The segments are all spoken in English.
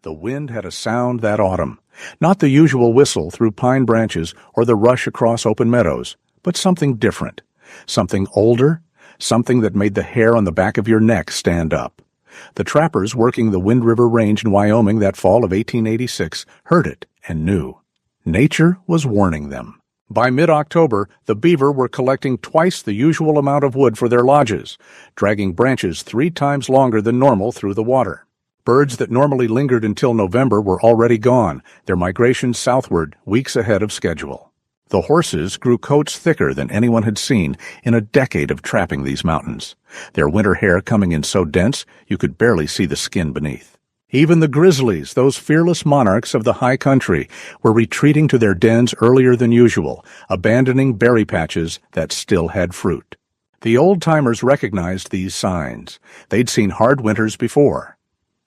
The wind had a sound that autumn, not the usual whistle through pine branches or the rush across open meadows, but something different, something older, something that made the hair on the back of your neck stand up. The trappers working the Wind River Range in Wyoming that fall of 1886 heard it and knew. Nature was warning them. By mid-October, the beaver were collecting twice the usual amount of wood for their lodges, dragging branches 3 times longer than normal through the water. Birds that normally lingered until November were already gone, their migration southward weeks ahead of schedule. The horses grew coats thicker than anyone had seen in a decade of trapping these mountains, their winter hair coming in so dense you could barely see the skin beneath. Even the grizzlies, those fearless monarchs of the high country, were retreating to their dens earlier than usual, abandoning berry patches that still had fruit. The old-timers recognized these signs. They'd seen hard winters before.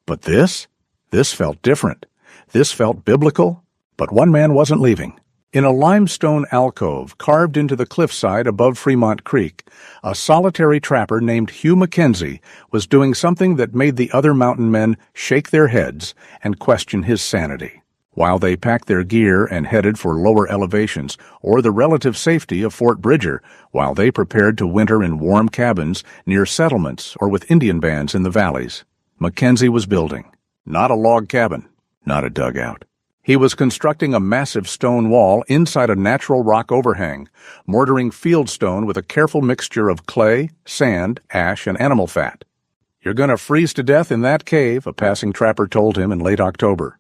But this felt different. This felt biblical, but one man wasn't leaving. In a limestone alcove carved into the cliffside above Fremont Creek, a solitary trapper named Hugh Mackenzie was doing something that made the other mountain men shake their heads and question his sanity. While they packed their gear and headed for lower elevations or the relative safety of Fort Bridger, while they prepared to winter in warm cabins near settlements or with Indian bands in the valleys, Mackenzie was building. Not a log cabin, not a dugout. He was constructing a massive stone wall inside a natural rock overhang, mortaring fieldstone with a careful mixture of clay, sand, ash, and animal fat. "You're going to freeze to death in that cave," a passing trapper told him in late October.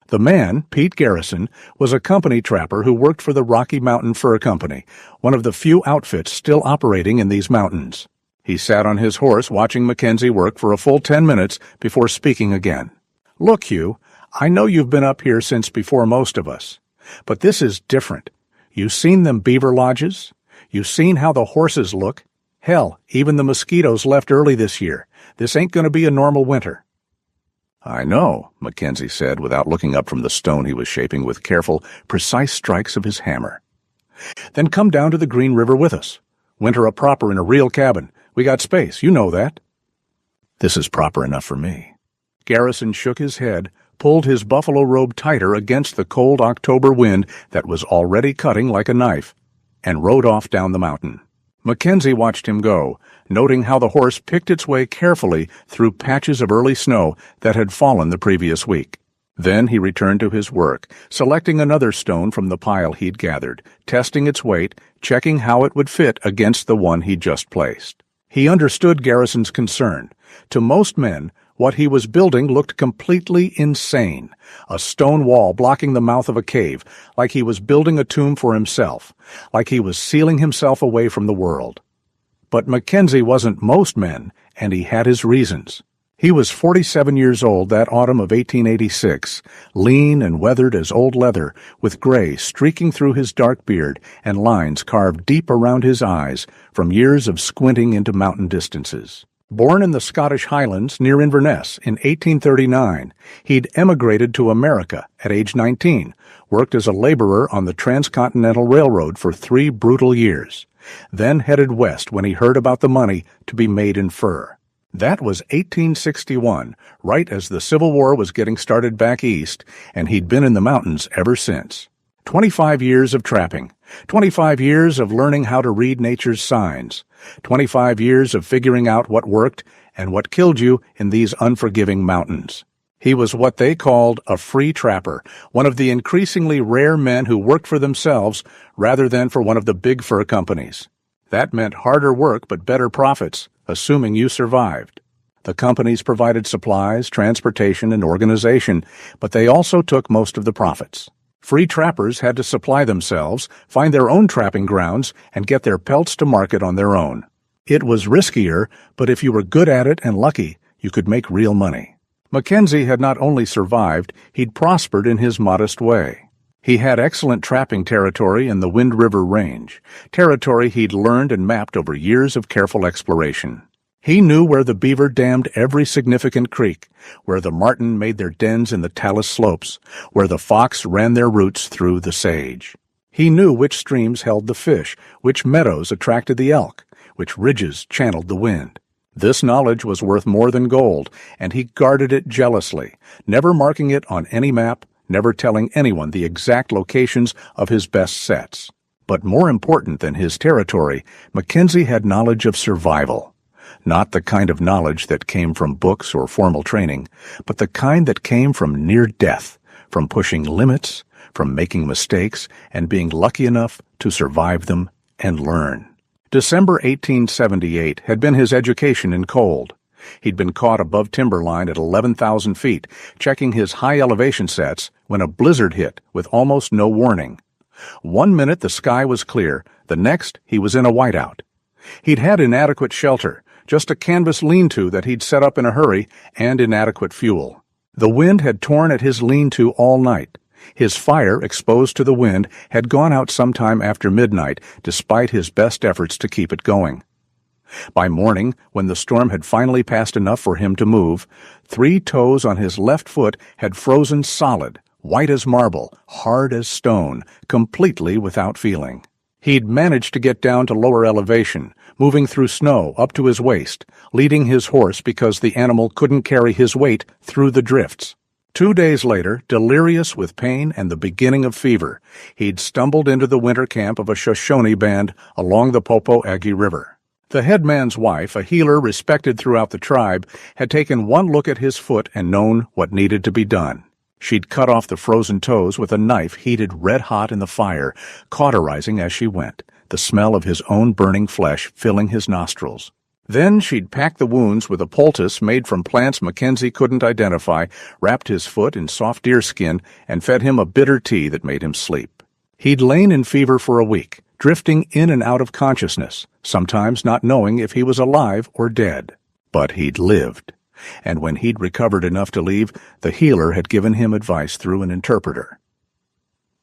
The man, Pete Garrison, was a company trapper who worked for the Rocky Mountain Fur Company, one of the few outfits still operating in these mountains. He sat on his horse watching Mackenzie work for a full 10 minutes before speaking again. "Look, Hugh, I know you've been up here since before most of us, but this is different. You've seen them beaver lodges. You've seen how the horses look. Hell, even the mosquitoes left early this year. This ain't going to be a normal winter." "I know," Mackenzie said without looking up from the stone he was shaping with careful, precise strikes of his hammer. "Then come down to the Green River with us. Winter a proper in a real cabin. We got space, you know that." "This is proper enough for me." Garrison shook his head, pulled his buffalo robe tighter against the cold October wind that was already cutting like a knife, and rode off down the mountain. Mackenzie watched him go, noting how the horse picked its way carefully through patches of early snow that had fallen the previous week. Then he returned to his work, selecting another stone from the pile he'd gathered, testing its weight, checking how it would fit against the one he'd just placed. He understood Garrison's concern. To most men, what he was building looked completely insane. A stone wall blocking the mouth of a cave, like he was building a tomb for himself, like he was sealing himself away from the world. But Mackenzie wasn't most men, and he had his reasons. He was 47 years old that autumn of 1886, lean and weathered as old leather, with gray streaking through his dark beard and lines carved deep around his eyes from years of squinting into mountain distances. Born in the Scottish Highlands near Inverness in 1839, he'd emigrated to America at age 19, worked as a laborer on the Transcontinental Railroad for 3 brutal years, then headed west when he heard about the money to be made in fur. That was 1861, right as the Civil War was getting started back east, and he'd been in the mountains ever since. 25 years of trapping, 25 years of learning how to read nature's signs, 25 years of figuring out what worked and what killed you in these unforgiving mountains. He was what they called a free trapper, one of the increasingly rare men who worked for themselves rather than for one of the big fur companies. That meant harder work but better profits, assuming you survived. The companies provided supplies, transportation, and organization, but they also took most of the profits. Free trappers had to supply themselves, find their own trapping grounds, and get their pelts to market on their own. It was riskier, but if you were good at it and lucky, you could make real money. Mackenzie had not only survived, he'd prospered in his modest way. He had excellent trapping territory in the Wind River Range, territory he'd learned and mapped over years of careful exploration. He knew where the beaver dammed every significant creek, where the marten made their dens in the talus slopes, where the fox ran their roots through the sage. He knew which streams held the fish, which meadows attracted the elk, which ridges channeled the wind. This knowledge was worth more than gold, and he guarded it jealously, never marking it on any map, never telling anyone the exact locations of his best sets. But more important than his territory, Mackenzie had knowledge of survival. Not the kind of knowledge that came from books or formal training, but the kind that came from near death, from pushing limits, from making mistakes, and being lucky enough to survive them and learn. December 1878 had been his education in cold. He'd been caught above timberline at 11,000 feet, checking his high elevation sets when a blizzard hit with almost no warning. 1 minute the sky was clear, the next he was in a whiteout. He'd had inadequate shelter, just a canvas lean-to that he'd set up in a hurry, and inadequate fuel. The wind had torn at his lean-to all night. His fire, exposed to the wind, had gone out sometime after midnight, despite his best efforts to keep it going. By morning, when the storm had finally passed enough for him to move, 3 toes on his left foot had frozen solid, white as marble, hard as stone, completely without feeling. He'd managed to get down to lower elevation, moving through snow up to his waist, leading his horse because the animal couldn't carry his weight through the drifts. 2 days later, delirious with pain and the beginning of fever, he'd stumbled into the winter camp of a Shoshone band along the Popo-Agie River. The headman's wife, a healer respected throughout the tribe, had taken one look at his foot and known what needed to be done. She'd cut off the frozen toes with a knife heated red-hot in the fire, cauterizing as she went, the smell of his own burning flesh filling his nostrils. Then she'd packed the wounds with a poultice made from plants Mackenzie couldn't identify, wrapped his foot in soft deerskin, and fed him a bitter tea that made him sleep. He'd lain in fever for a week, drifting in and out of consciousness, sometimes not knowing if he was alive or dead. But he'd lived. And when he'd recovered enough to leave, the healer had given him advice through an interpreter.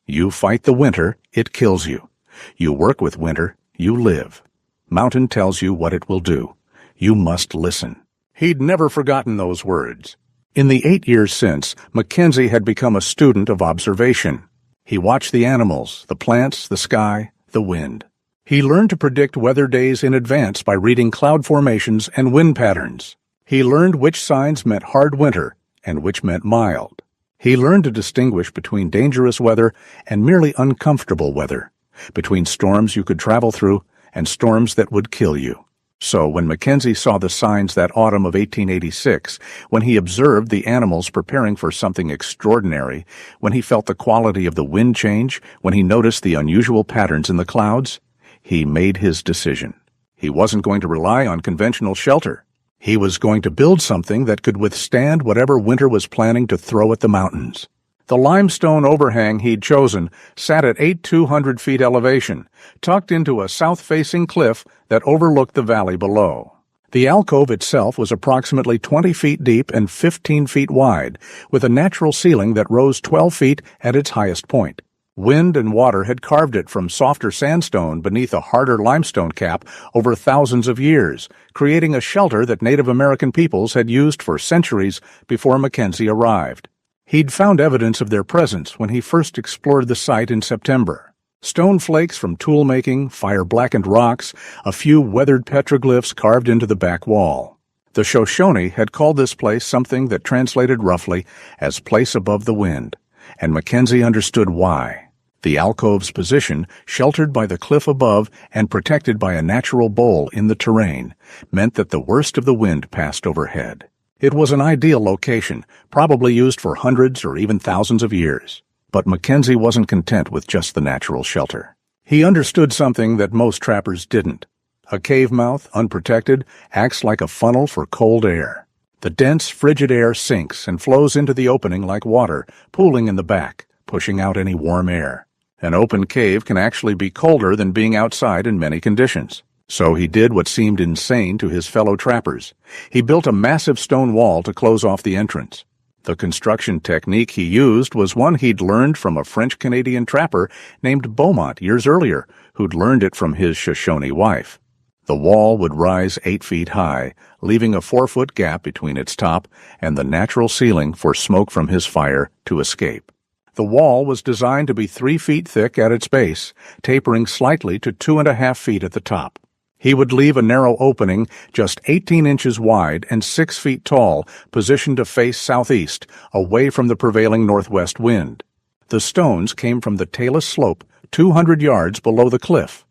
You fight the winter, it kills you. You work with winter, you live. Mountain tells you what it will do. You must listen. He'd never forgotten those words. In the 8 years since, Mackenzie had become a student of observation. He watched the animals, the plants, the sky, the wind. He learned to predict weather days in advance by reading cloud formations and wind patterns. He learned which signs meant hard winter and which meant mild. He learned to distinguish between dangerous weather and merely uncomfortable weather, between storms you could travel through and storms that would kill you. So when Mackenzie saw the signs that autumn of 1886, when he observed the animals preparing for something extraordinary, when he felt the quality of the wind change, when he noticed the unusual patterns in the clouds, he made his decision. He wasn't going to rely on conventional shelter. He was going to build something that could withstand whatever winter was planning to throw at the mountains. The limestone overhang he'd chosen sat at 8,200 feet elevation, tucked into a south-facing cliff that overlooked the valley below. The alcove itself was approximately 20 feet deep and 15 feet wide, with a natural ceiling that rose 12 feet at its highest point. Wind and water had carved it from softer sandstone beneath a harder limestone cap over thousands of years, creating a shelter that Native American peoples had used for centuries before Mackenzie arrived. He'd found evidence of their presence when he first explored the site in September. Stone flakes from tool-making, fire-blackened rocks, a few weathered petroglyphs carved into the back wall. The Shoshone had called this place something that translated roughly as place above the wind, and Mackenzie understood why. The alcove's position, sheltered by the cliff above and protected by a natural bowl in the terrain, meant that the worst of the wind passed overhead. It was an ideal location, probably used for hundreds or even thousands of years. But Mackenzie wasn't content with just the natural shelter. He understood something that most trappers didn't. A cave mouth, unprotected, acts like a funnel for cold air. The dense, frigid air sinks and flows into the opening like water, pooling in the back, pushing out any warm air. An open cave can actually be colder than being outside in many conditions. So he did what seemed insane to his fellow trappers. He built a massive stone wall to close off the entrance. The construction technique he used was one he'd learned from a French-Canadian trapper named Beaumont years earlier, who'd learned it from his Shoshone wife. The wall would rise 8 feet high, leaving a 4-foot gap between its top and the natural ceiling for smoke from his fire to escape. The wall was designed to be 3 feet thick at its base, tapering slightly to 2.5 feet at the top. He would leave a narrow opening just 18 inches wide and 6 feet tall, positioned to face southeast, away from the prevailing northwest wind. The stones came from the talus slope 200 yards below the cliff,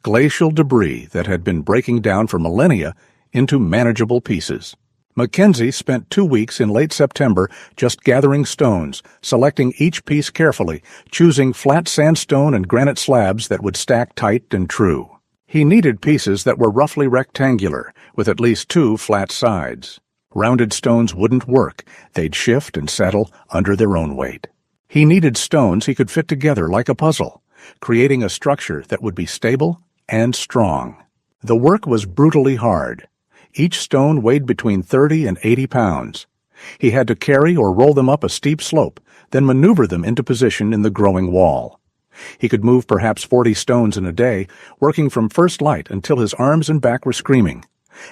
glacial debris that had been breaking down for millennia into manageable pieces. Mackenzie spent 2 weeks in late September just gathering stones, selecting each piece carefully, choosing flat sandstone and granite slabs that would stack tight and true. He needed pieces that were roughly rectangular, with at least 2 flat sides. Rounded stones wouldn't work. They'd shift and settle under their own weight. He needed stones he could fit together like a puzzle, creating a structure that would be stable and strong. The work was brutally hard. Each stone weighed between 30 and 80 pounds. He had to carry or roll them up a steep slope, then maneuver them into position in the growing wall. He could move perhaps 40 stones in a day, working from first light until his arms and back were screaming.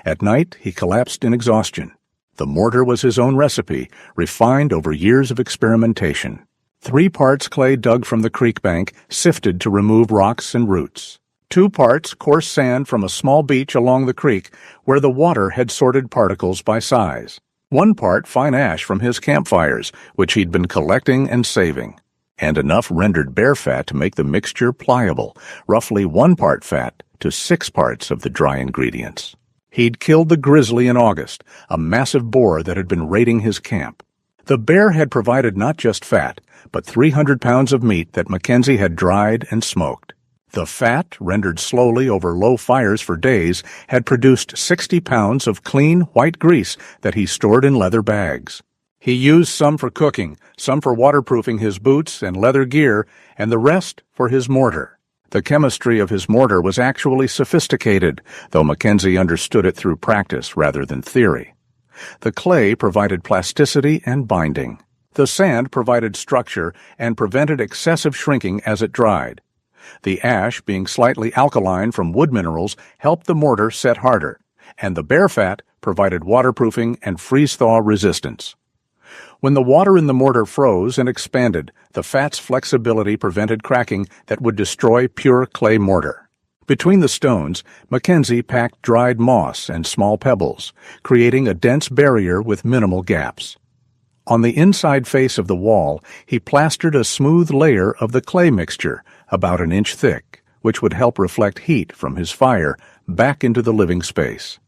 At night, he collapsed in exhaustion. The mortar was his own recipe, refined over years of experimentation. 3 parts clay dug from the creek bank, sifted to remove rocks and roots. 2 parts coarse sand from a small beach along the creek where the water had sorted particles by size. 1 part fine ash from his campfires, which he'd been collecting and saving. And enough rendered bear fat to make the mixture pliable, roughly 1 part fat to 6 parts of the dry ingredients. He'd killed the grizzly in August, a massive boar that had been raiding his camp. The bear had provided not just fat, but 300 pounds of meat that Mackenzie had dried and smoked. The fat, rendered slowly over low fires for days, had produced 60 pounds of clean, white grease that he stored in leather bags. He used some for cooking, some for waterproofing his boots and leather gear, and the rest for his mortar. The chemistry of his mortar was actually sophisticated, though Mackenzie understood it through practice rather than theory. The clay provided plasticity and binding. The sand provided structure and prevented excessive shrinking as it dried. The ash, being slightly alkaline from wood minerals, helped the mortar set harder, and the bear fat provided waterproofing and freeze-thaw resistance. When the water in the mortar froze and expanded, the fat's flexibility prevented cracking that would destroy pure clay mortar. Between the stones, Mackenzie packed dried moss and small pebbles, creating a dense barrier with minimal gaps. On the inside face of the wall, he plastered a smooth layer of the clay mixture, about an inch thick, which would help reflect heat from his fire back into the living space.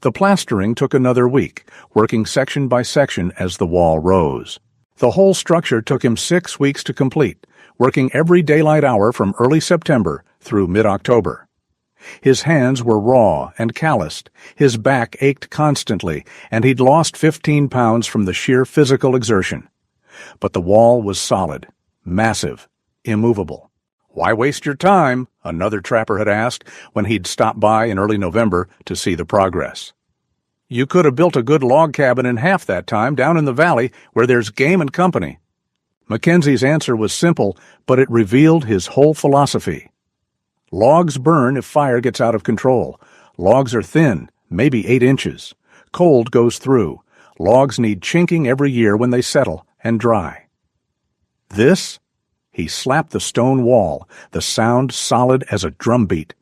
The plastering took another week, working section by section as the wall rose. The whole structure took him 6 weeks to complete, working every daylight hour from early September through mid-October. His hands were raw and calloused, his back ached constantly, and he'd lost 15 pounds from the sheer physical exertion. But the wall was solid, massive, immovable. "Why waste your time?" another trapper had asked when he'd stopped by in early November to see the progress. "You could have built a good log cabin in half that time down in the valley where there's game and company." Mackenzie's answer was simple, but it revealed his whole philosophy. Logs burn if fire gets out of control. Logs are thin, maybe 8 inches. Cold goes through. Logs need chinking every year when they settle and dry. This? He slapped the stone wall, the sound solid as a drumbeat.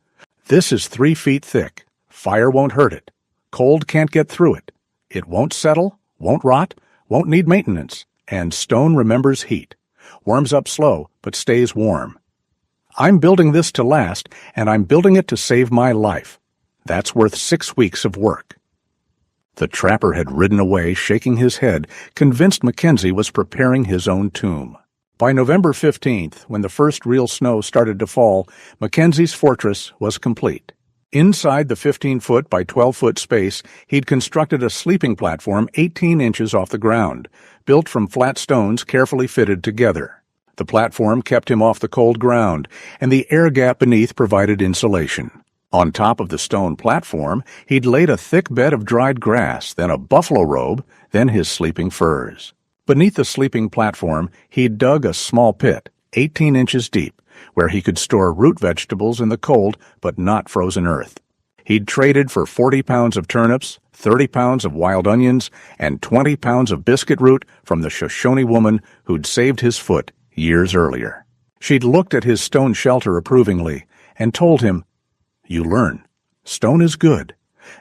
This is 3 feet thick. Fire won't hurt it. Cold can't get through it. It won't settle, won't rot, won't need maintenance. And stone remembers heat. Warms up slow, but stays warm. I'm building this to last, and I'm building it to save my life. That's worth 6 weeks of work. The trapper had ridden away, shaking his head, convinced Mackenzie was preparing his own tomb. By November 15th, when the first real snow started to fall, Mackenzie's fortress was complete. Inside the 15-foot by 12-foot space, he'd constructed a sleeping platform 18 inches off the ground, built from flat stones carefully fitted together. The platform kept him off the cold ground, and the air gap beneath provided insulation. On top of the stone platform, he'd laid a thick bed of dried grass, then a buffalo robe, then his sleeping furs. Beneath the sleeping platform, he'd dug a small pit, 18 inches deep, where he could store root vegetables in the cold but not frozen earth. He'd traded for 40 pounds of turnips, 30 pounds of wild onions, and 20 pounds of biscuit root from the Shoshone woman who'd saved his foot years earlier. She'd looked at his stone shelter approvingly and told him, You learn. Stone is good.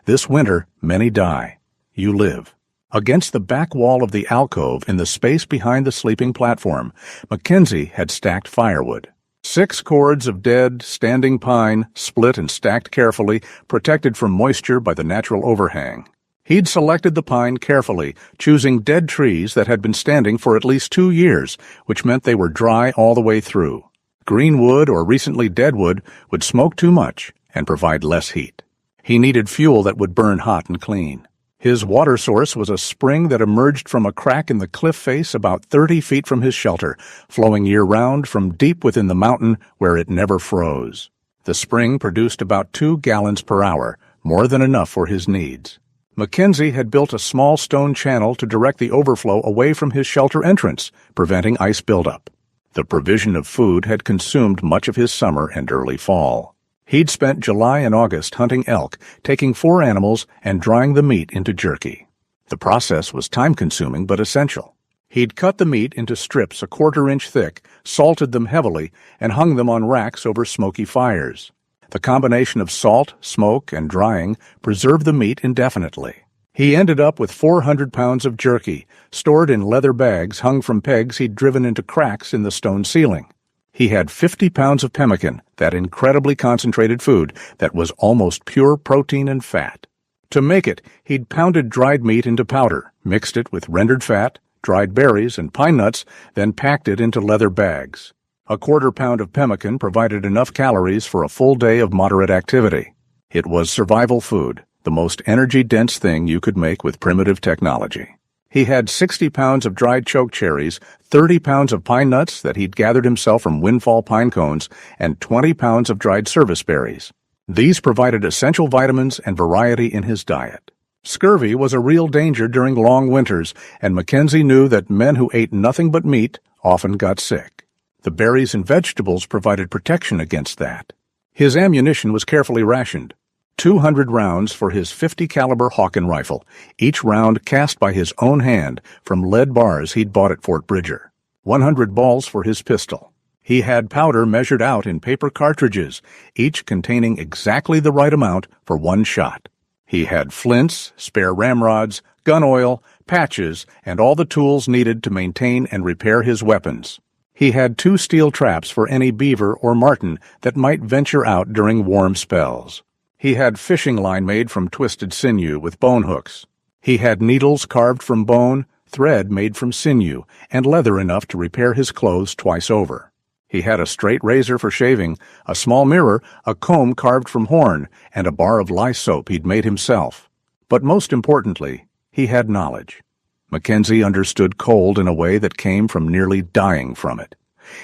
This winter, many die. You live. Against the back wall of the alcove in the space behind the sleeping platform, Mackenzie had stacked firewood. 6 cords of dead, standing pine, split and stacked carefully, protected from moisture by the natural overhang. He'd selected the pine carefully, choosing dead trees that had been standing for at least 2 years, which meant they were dry all the way through. Green wood or recently dead wood would smoke too much and provide less heat. He needed fuel that would burn hot and clean. His water source was a spring that emerged from a crack in the cliff face about 30 feet from his shelter, flowing year-round from deep within the mountain where it never froze. The spring produced about 2 gallons per hour, more than enough for his needs. Mackenzie had built a small stone channel to direct the overflow away from his shelter entrance, preventing ice buildup. The provision of food had consumed much of his summer and early fall. He'd spent July and August hunting elk, taking 4 animals and drying the meat into jerky. The process was time-consuming but essential. He'd cut the meat into strips a 1/4 inch thick, salted them heavily, and hung them on racks over smoky fires. The combination of salt, smoke, and drying preserved the meat indefinitely. He ended up with 400 pounds of jerky, stored in leather bags hung from pegs he'd driven into cracks in the stone ceiling. He had 50 pounds of pemmican, that incredibly concentrated food that was almost pure protein and fat. To make it, he'd pounded dried meat into powder, mixed it with rendered fat, dried berries, and pine nuts, then packed it into leather bags. A 1/4 pound of pemmican provided enough calories for a full day of moderate activity. It was survival food, the most energy-dense thing you could make with primitive technology. He had 60 pounds of dried choke cherries, 30 pounds of pine nuts that he'd gathered himself from windfall pine cones, and 20 pounds of dried service berries. These provided essential vitamins and variety in his diet. Scurvy was a real danger during long winters, and Mackenzie knew that men who ate nothing but meat often got sick. The berries and vegetables provided protection against that. His ammunition was carefully rationed. 200 rounds for his .50 caliber Hawken rifle, each round cast by his own hand from lead bars he'd bought at Fort Bridger. 100 balls for his pistol. He had powder measured out in paper cartridges, each containing exactly the right amount for 1 shot. He had flints, spare ramrods, gun oil, patches, and all the tools needed to maintain and repair his weapons. He had 2 steel traps for any beaver or marten that might venture out during warm spells. He had fishing line made from twisted sinew with bone hooks. He had needles carved from bone, thread made from sinew, and leather enough to repair his clothes twice over. He had a straight razor for shaving, a small mirror, a comb carved from horn, and a bar of lye soap he'd made himself. But most importantly, he had knowledge. Mackenzie understood cold in a way that came from nearly dying from it.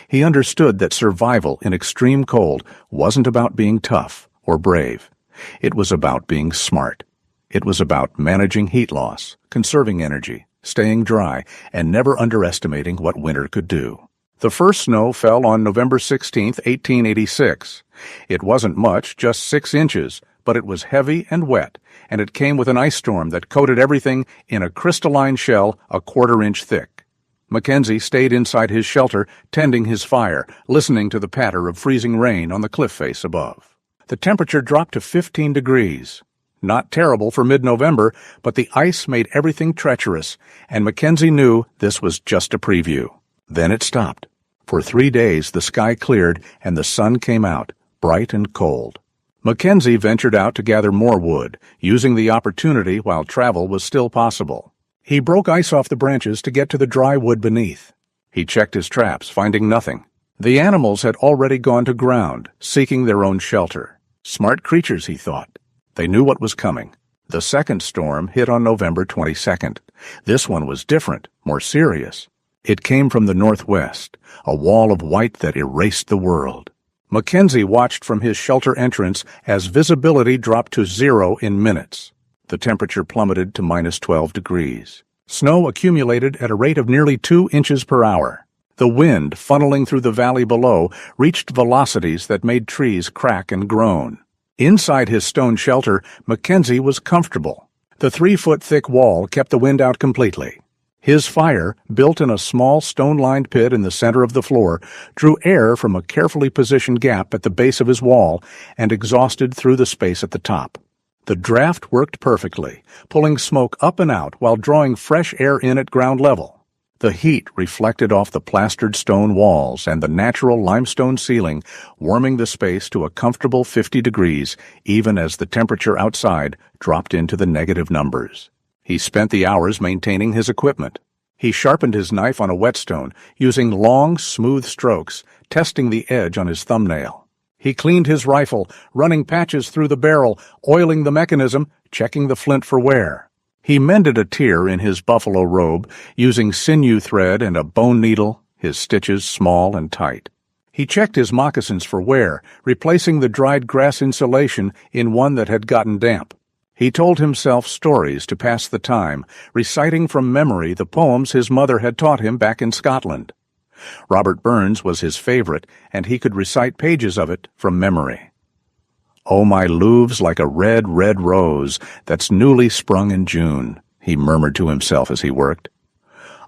He understood that survival in extreme cold wasn't about being tough or brave. It was about being smart. It was about managing heat loss, conserving energy, staying dry, and never underestimating what winter could do. The first snow fell on November 16, 1886. It wasn't much, just 6 inches, but it was heavy and wet, and it came with an ice storm that coated everything in a crystalline shell a 1/4 inch thick. Mackenzie stayed inside his shelter, tending his fire, listening to the patter of freezing rain on the cliff face above. The temperature dropped to 15 degrees. Not terrible for mid-November, but the ice made everything treacherous, and Mackenzie knew this was just a preview. Then it stopped. For 3 days the sky cleared and the sun came out, bright and cold. Mackenzie ventured out to gather more wood, using the opportunity while travel was still possible. He broke ice off the branches to get to the dry wood beneath. He checked his traps, finding nothing. The animals had already gone to ground, seeking their own shelter. Smart creatures, he thought. They knew what was coming. The second storm hit on November 22nd. This one was different, more serious. It came from the northwest, a wall of white that erased the world. Mackenzie watched from his shelter entrance as visibility dropped to 0 in minutes. The temperature plummeted to -12 degrees. Snow accumulated at a rate of nearly 2 inches per hour. The wind, funneling through the valley below, reached velocities that made trees crack and groan. Inside his stone shelter, Mackenzie was comfortable. The 3-foot-thick wall kept the wind out completely. His fire, built in a small stone-lined pit in the center of the floor, drew air from a carefully positioned gap at the base of his wall and exhausted through the space at the top. The draft worked perfectly, pulling smoke up and out while drawing fresh air in at ground level. The heat reflected off the plastered stone walls and the natural limestone ceiling, warming the space to a comfortable 50 degrees, even as the temperature outside dropped into the negative numbers. He spent the hours maintaining his equipment. He sharpened his knife on a whetstone, using long, smooth strokes, testing the edge on his thumbnail. He cleaned his rifle, running patches through the barrel, oiling the mechanism, checking the flint for wear. He mended a tear in his buffalo robe, using sinew thread and a bone needle, his stitches small and tight. He checked his moccasins for wear, replacing the dried grass insulation in one that had gotten damp. He told himself stories to pass the time, reciting from memory the poems his mother had taught him back in Scotland. Robert Burns was his favorite, and he could recite pages of it from memory. "Oh, my louv's like a red, red rose that's newly sprung in June," he murmured to himself as he worked.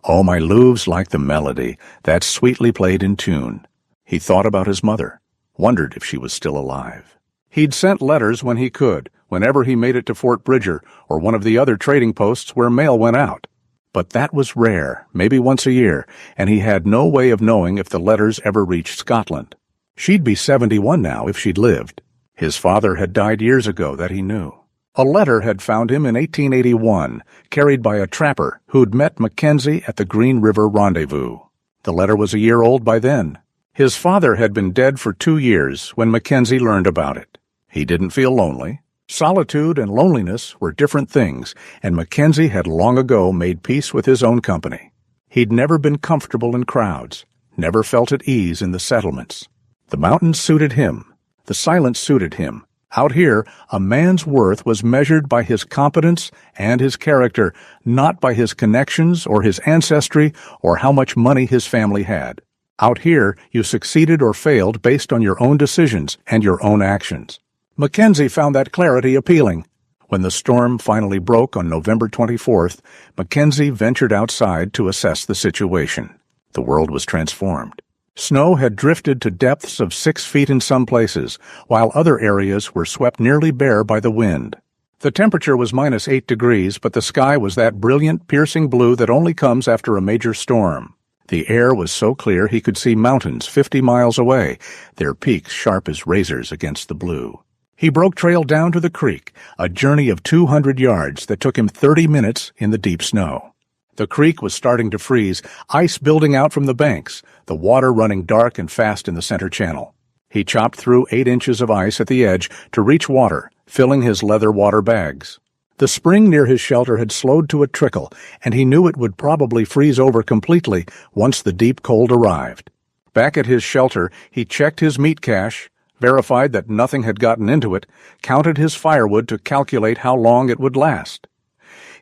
"Oh, my louv's like the melody that's sweetly played in tune." He thought about his mother, wondered if she was still alive. He'd sent letters when he could, whenever he made it to Fort Bridger or one of the other trading posts where mail went out. But that was rare, maybe once a year, and he had no way of knowing if the letters ever reached Scotland. She'd be 71 now if she'd lived. His father had died years ago, that he knew. A letter had found him in 1881, carried by a trapper who'd met Mackenzie at the Green River Rendezvous. The letter was a year old by then. His father had been dead for 2 years when Mackenzie learned about it. He didn't feel lonely. Solitude and loneliness were different things, and Mackenzie had long ago made peace with his own company. He'd never been comfortable in crowds, never felt at ease in the settlements. The mountains suited him. The silence suited him. Out here, a man's worth was measured by his competence and his character, not by his connections or his ancestry or how much money his family had. Out here, you succeeded or failed based on your own decisions and your own actions. Mackenzie found that clarity appealing. When the storm finally broke on November 24th, Mackenzie ventured outside to assess the situation. The world was transformed. Snow had drifted to depths of 6 feet in some places, while other areas were swept nearly bare by the wind. The temperature was -8 degrees, but the sky was that brilliant, piercing blue that only comes after a major storm. The air was so clear he could see mountains 50 miles away, their peaks sharp as razors against the blue. He broke trail down to the creek, a journey of 200 yards that took him 30 minutes in the deep snow. The creek was starting to freeze, ice building out from the banks, the water running dark and fast in the center channel. He chopped through 8 inches of ice at the edge to reach water, filling his leather water bags. The spring near his shelter had slowed to a trickle, and he knew it would probably freeze over completely once the deep cold arrived. Back at his shelter, he checked his meat cache, verified that nothing had gotten into it, counted his firewood to calculate how long it would last.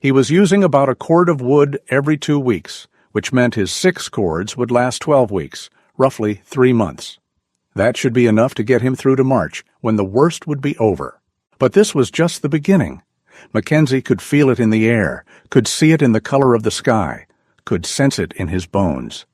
He was using about a cord of wood every 2 weeks, which meant his 6 cords would last 12 weeks, roughly 3 months. That should be enough to get him through to March, when the worst would be over. But this was just the beginning. Mackenzie could feel it in the air, could see it in the color of the sky, could sense it in his bones.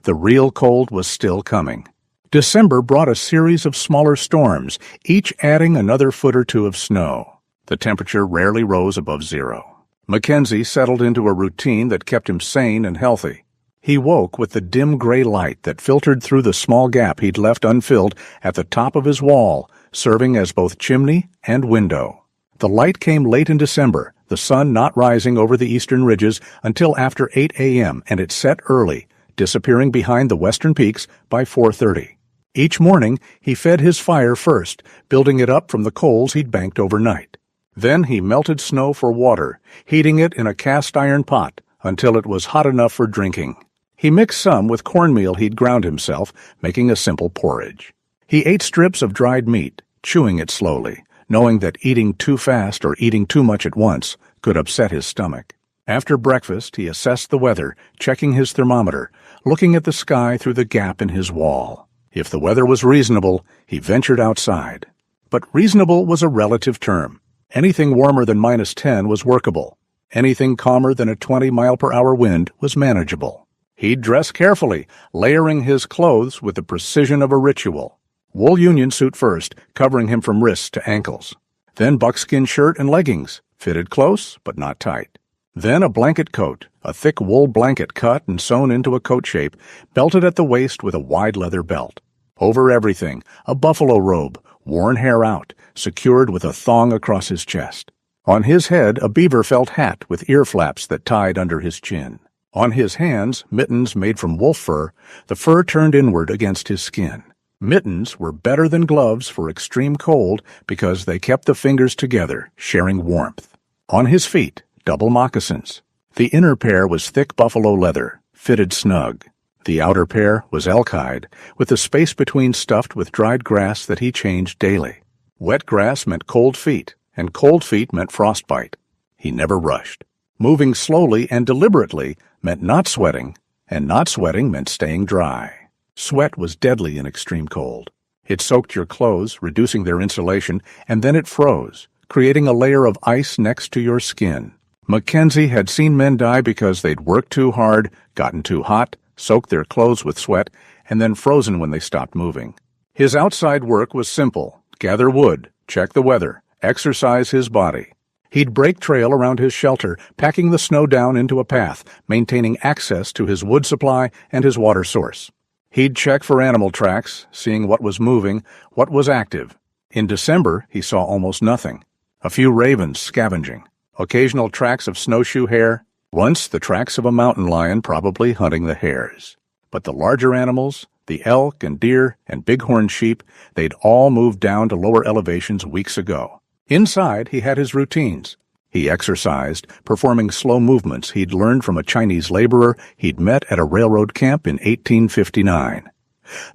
The real cold was still coming. December brought a series of smaller storms, each adding another foot or 2 of snow. The temperature rarely rose above 0. Mackenzie settled into a routine that kept him sane and healthy. He woke with the dim gray light that filtered through the small gap he'd left unfilled at the top of his wall, serving as both chimney and window. The light came late in December, the sun not rising over the eastern ridges until after 8 a.m., and it set early, disappearing behind the western peaks by 4:30. Each morning, he fed his fire first, building it up from the coals he'd banked overnight. Then he melted snow for water, heating it in a cast-iron pot until it was hot enough for drinking. He mixed some with cornmeal he'd ground himself, making a simple porridge. He ate strips of dried meat, chewing it slowly, knowing that eating too fast or eating too much at once could upset his stomach. After breakfast, he assessed the weather, checking his thermometer, looking at the sky through the gap in his wall. If the weather was reasonable, he ventured outside. But reasonable was a relative term. Anything warmer than -10 was workable. Anything calmer than a 20-mile-per-hour wind was manageable. He'd dress carefully, layering his clothes with the precision of a ritual. Wool union suit first, covering him from wrists to ankles. Then buckskin shirt and leggings, fitted close but not tight. Then a blanket coat, a thick wool blanket cut and sewn into a coat shape, belted at the waist with a wide leather belt. Over everything, a buffalo robe, worn hair out, secured with a thong across his chest. On his head, a beaver felt hat with ear flaps that tied under his chin. On his hands, mittens made from wolf fur, the fur turned inward against his skin. Mittens were better than gloves for extreme cold because they kept the fingers together, sharing warmth. On his feet, double moccasins. The inner pair was thick buffalo leather, fitted snug. The outer pair was elk hide, with the space between stuffed with dried grass that he changed daily. Wet grass meant cold feet, and cold feet meant frostbite. He never rushed. Moving slowly and deliberately meant not sweating, and not sweating meant staying dry. Sweat was deadly in extreme cold. It soaked your clothes, reducing their insulation, and then it froze, creating a layer of ice next to your skin. Mackenzie had seen men die because they'd worked too hard, gotten too hot, soaked their clothes with sweat, and then frozen when they stopped moving. His outside work was simple: gather wood, check the weather, exercise his body. He'd break trail around his shelter, packing the snow down into a path, maintaining access to his wood supply and his water source. He'd check for animal tracks, seeing what was moving, what was active. In December, he saw almost nothing. A few ravens scavenging, occasional tracks of snowshoe hare, once the tracks of a mountain lion probably hunting the hares. But the larger animals, the elk and deer and bighorn sheep, they'd all moved down to lower elevations weeks ago. Inside, he had his routines. He exercised, performing slow movements he'd learned from a Chinese laborer he'd met at a railroad camp in 1859.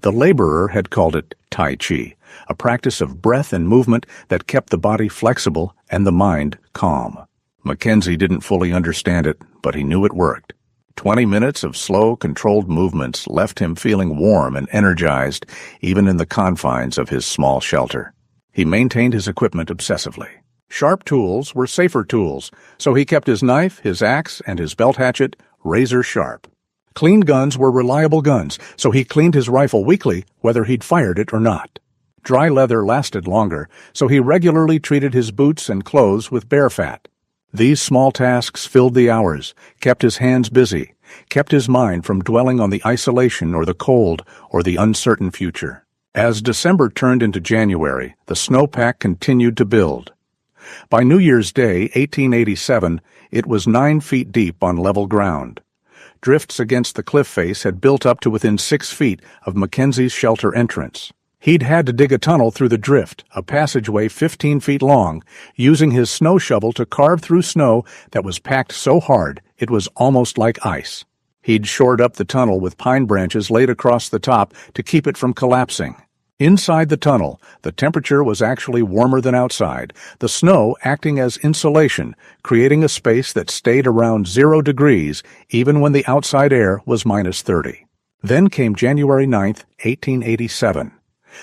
The laborer had called it Tai Chi, a practice of breath and movement that kept the body flexible and the mind calm. Mackenzie didn't fully understand it, but he knew it worked. 20 minutes of slow, controlled movements left him feeling warm and energized, even in the confines of his small shelter. He maintained his equipment obsessively. Sharp tools were safer tools, so he kept his knife, his axe, and his belt hatchet razor sharp. Clean guns were reliable guns, so he cleaned his rifle weekly, whether he'd fired it or not. Dry leather lasted longer, so he regularly treated his boots and clothes with bear fat. These small tasks filled the hours, kept his hands busy, kept his mind from dwelling on the isolation or the cold or the uncertain future. As December turned into January, the snowpack continued to build. By New Year's Day, 1887, it was 9 feet deep on level ground. Drifts against the cliff face had built up to within 6 feet of Mackenzie's shelter entrance. He'd had to dig a tunnel through the drift, a passageway 15 feet long, using his snow shovel to carve through snow that was packed so hard it was almost like ice. He'd shored up the tunnel with pine branches laid across the top to keep it from collapsing. Inside the tunnel, the temperature was actually warmer than outside, the snow acting as insulation, creating a space that stayed around 0 degrees even when the outside air was minus 30. Then came January 9th, 1887,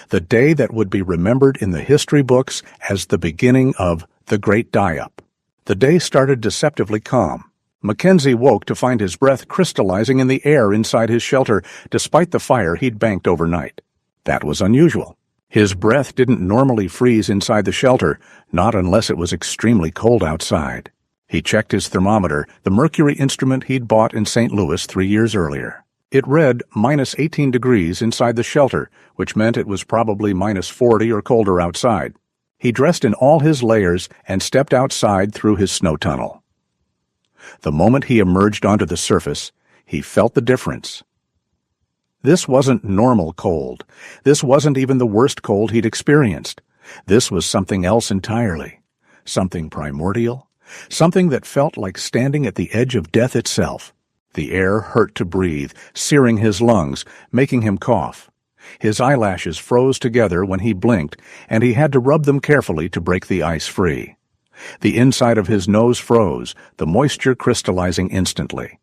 the day that would be remembered in the history books as the beginning of the Great Die-Up. The day started deceptively calm. Mackenzie woke to find his breath crystallizing in the air inside his shelter despite the fire he'd banked overnight. That was unusual. His breath didn't normally freeze inside the shelter, not unless it was extremely cold outside. He checked his thermometer, the mercury instrument he'd bought in St. Louis 3 years earlier. It read minus 18 degrees inside the shelter, which meant it was probably minus 40 or colder outside. He dressed in all his layers and stepped outside through his snow tunnel. The moment he emerged onto the surface, he felt the difference. This wasn't normal cold. This wasn't even the worst cold he'd experienced. This was something else entirely. Something primordial. Something that felt like standing at the edge of death itself. The air hurt to breathe, searing his lungs, making him cough. His eyelashes froze together when he blinked, and he had to rub them carefully to break the ice free. The inside of his nose froze, the moisture crystallizing instantly.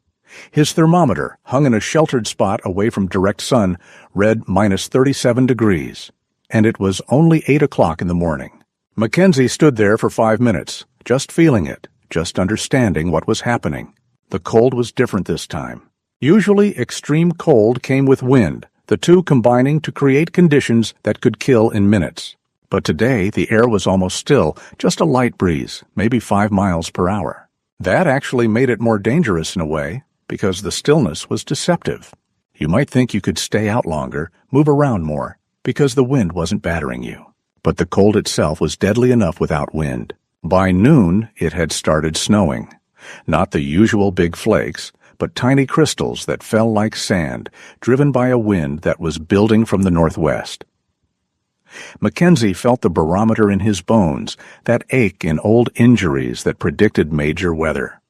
His thermometer, hung in a sheltered spot away from direct sun, read minus 37 degrees, and it was only 8 o'clock in the morning. Mackenzie stood there for 5 minutes, just feeling it, just understanding what was happening. The cold was different this time. Usually, extreme cold came with wind, the two combining to create conditions that could kill in minutes. But today, the air was almost still, just a light breeze, maybe 5 miles per hour. That actually made it more dangerous in a way, because the stillness was deceptive. You might think you could stay out longer, move around more, because the wind wasn't battering you. But the cold itself was deadly enough without wind. By noon, it had started snowing. Not the usual big flakes, but tiny crystals that fell like sand, driven by a wind that was building from the northwest. Mackenzie felt the barometer in his bones, that ache in old injuries that predicted major weather.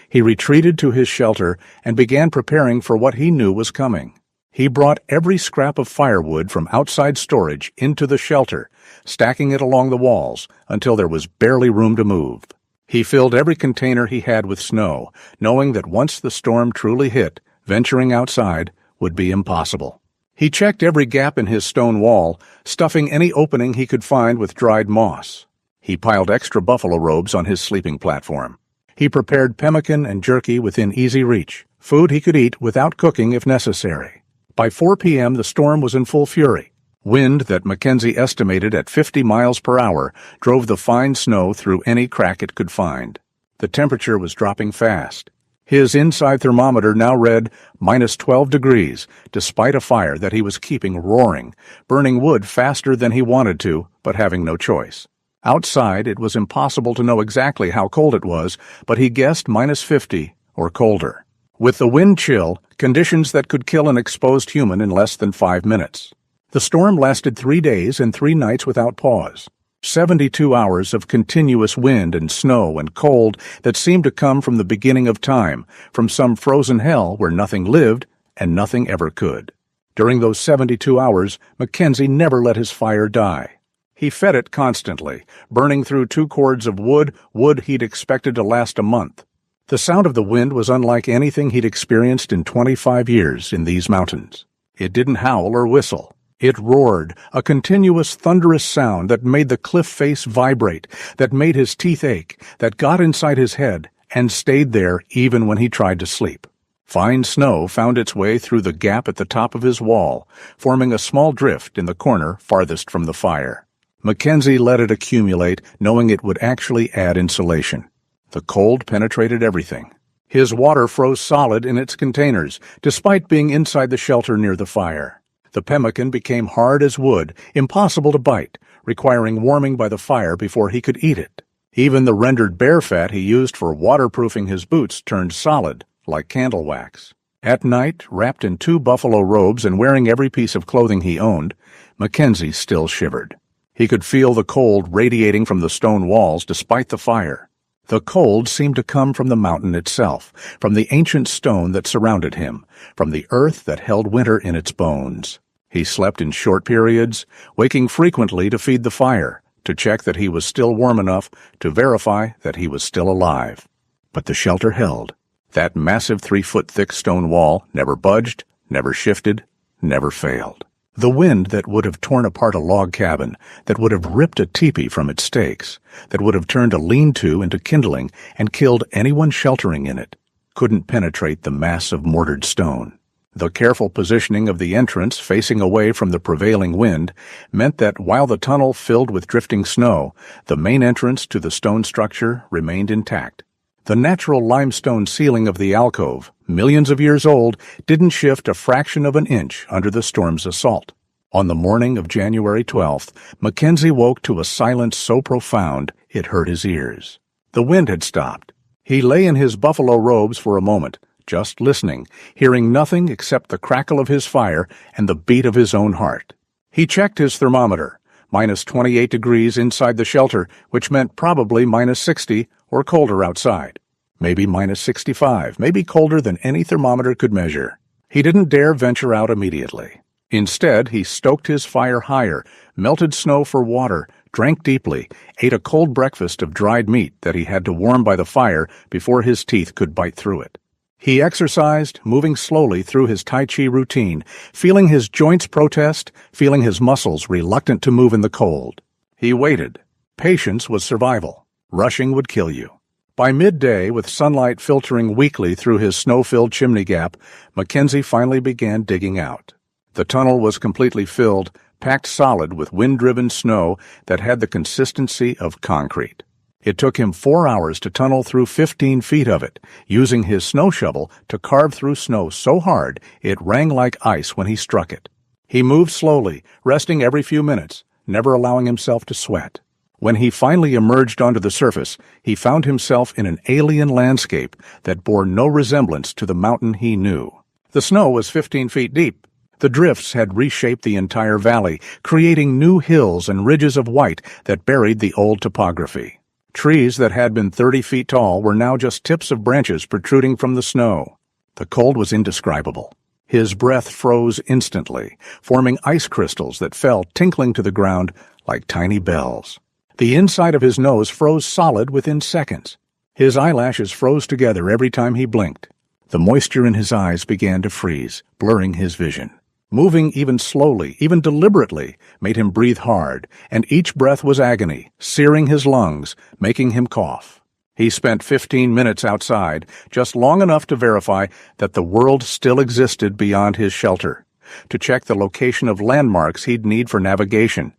He retreated to his shelter and began preparing for what he knew was coming. He brought every scrap of firewood from outside storage into the shelter, stacking it along the walls until there was barely room to move. He filled every container he had with snow, knowing that once the storm truly hit, venturing outside would be impossible. He checked every gap in his stone wall, stuffing any opening he could find with dried moss. He piled extra buffalo robes on his sleeping platform. He prepared pemmican and jerky within easy reach, food he could eat without cooking if necessary. By 4 p.m., the storm was in full fury. Wind that Mackenzie estimated at 50 miles per hour drove the fine snow through any crack it could find. The temperature was dropping fast. His inside thermometer now read -12 degrees, despite a fire that he was keeping roaring, burning wood faster than he wanted to, but having no choice. Outside, it was impossible to know exactly how cold it was, but he guessed -50 or colder. With the wind chill, conditions that could kill an exposed human in less than 5 minutes. The storm lasted 3 days and 3 nights without pause. 72 hours of continuous wind and snow and cold that seemed to come from the beginning of time, from some frozen hell where nothing lived and nothing ever could. During those 72 hours, Mackenzie never let his fire die. He fed it constantly, burning through 2 cords of wood he'd expected to last a month. The sound of the wind was unlike anything he'd experienced in 25 years in these mountains. It didn't howl or whistle. It roared, a continuous thunderous sound that made the cliff face vibrate, that made his teeth ache, that got inside his head and stayed there even when he tried to sleep. Fine snow found its way through the gap at the top of his wall, forming a small drift in the corner farthest from the fire. Mackenzie let it accumulate, knowing it would actually add insulation. The cold penetrated everything. His water froze solid in its containers, despite being inside the shelter near the fire. The pemmican became hard as wood, impossible to bite, requiring warming by the fire before he could eat it. Even the rendered bear fat he used for waterproofing his boots turned solid, like candle wax. At night, wrapped in 2 buffalo robes and wearing every piece of clothing he owned, Mackenzie still shivered. He could feel the cold radiating from the stone walls despite the fire. The cold seemed to come from the mountain itself, from the ancient stone that surrounded him, from the earth that held winter in its bones. He slept in short periods, waking frequently to feed the fire, to check that he was still warm enough, to verify that he was still alive. But the shelter held. That massive 3-foot-thick stone wall never budged, never shifted, never failed. The wind that would have torn apart a log cabin, that would have ripped a teepee from its stakes, that would have turned a lean-to into kindling and killed anyone sheltering in it, couldn't penetrate the mass of mortared stone. The careful positioning of the entrance facing away from the prevailing wind meant that while the tunnel filled with drifting snow, the main entrance to the stone structure remained intact. The natural limestone ceiling of the alcove, millions of years old, didn't shift a fraction of an inch under the storm's assault. On the morning of January 12th, Mackenzie woke to a silence so profound it hurt his ears. The wind had stopped. He lay in his buffalo robes for a moment, just listening, hearing nothing except the crackle of his fire and the beat of his own heart. He checked his thermometer, -28 degrees inside the shelter, which meant probably -60 or colder outside. Maybe -65, maybe colder than any thermometer could measure. He didn't dare venture out immediately. Instead, he stoked his fire higher, melted snow for water, drank deeply, ate a cold breakfast of dried meat that he had to warm by the fire before his teeth could bite through it. He exercised, moving slowly through his Tai Chi routine, feeling his joints protest, feeling his muscles reluctant to move in the cold. He waited. Patience was survival. Rushing would kill you. By midday, with sunlight filtering weakly through his snow-filled chimney gap, Mackenzie finally began digging out. The tunnel was completely filled, packed solid with wind-driven snow that had the consistency of concrete. It took him 4 hours to tunnel through 15 feet of it, using his snow shovel to carve through snow so hard it rang like ice when he struck it. He moved slowly, resting every few minutes, never allowing himself to sweat. When he finally emerged onto the surface, he found himself in an alien landscape that bore no resemblance to the mountain he knew. The snow was 15 feet deep. The drifts had reshaped the entire valley, creating new hills and ridges of white that buried the old topography. Trees that had been 30 feet tall were now just tips of branches protruding from the snow. The cold was indescribable. His breath froze instantly, forming ice crystals that fell tinkling to the ground like tiny bells. The inside of his nose froze solid within seconds. His eyelashes froze together every time he blinked. The moisture in his eyes began to freeze, blurring his vision. Moving even slowly, even deliberately, made him breathe hard, and each breath was agony, searing his lungs, making him cough. He spent 15 minutes outside, just long enough to verify that the world still existed beyond his shelter, to check the location of landmarks he'd need for navigation,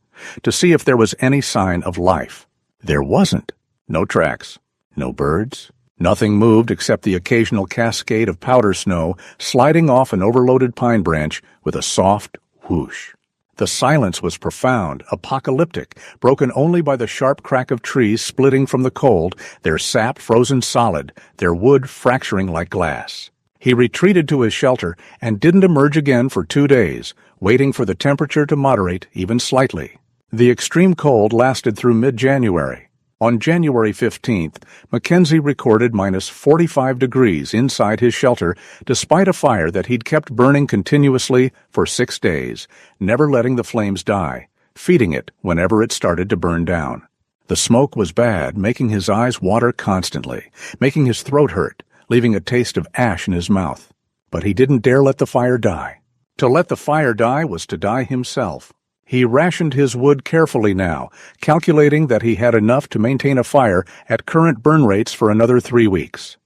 to see if there was any sign of life. There wasn't. No tracks, no birds. Nothing moved except the occasional cascade of powder snow sliding off an overloaded pine branch with a soft whoosh. The silence was profound, apocalyptic, broken only by the sharp crack of trees splitting from the cold, their sap frozen solid, their wood fracturing like glass. He retreated to his shelter and didn't emerge again for 2 days, waiting for the temperature to moderate even slightly. The extreme cold lasted through mid-January. On January 15th, Mackenzie recorded minus 45 degrees inside his shelter, despite a fire that he'd kept burning continuously for 6 days, never letting the flames die, feeding it whenever it started to burn down. The smoke was bad, making his eyes water constantly, making his throat hurt, leaving a taste of ash in his mouth. But he didn't dare let the fire die. To let the fire die was to die himself. He rationed his wood carefully now, calculating that he had enough to maintain a fire at current burn rates for another 3 weeks.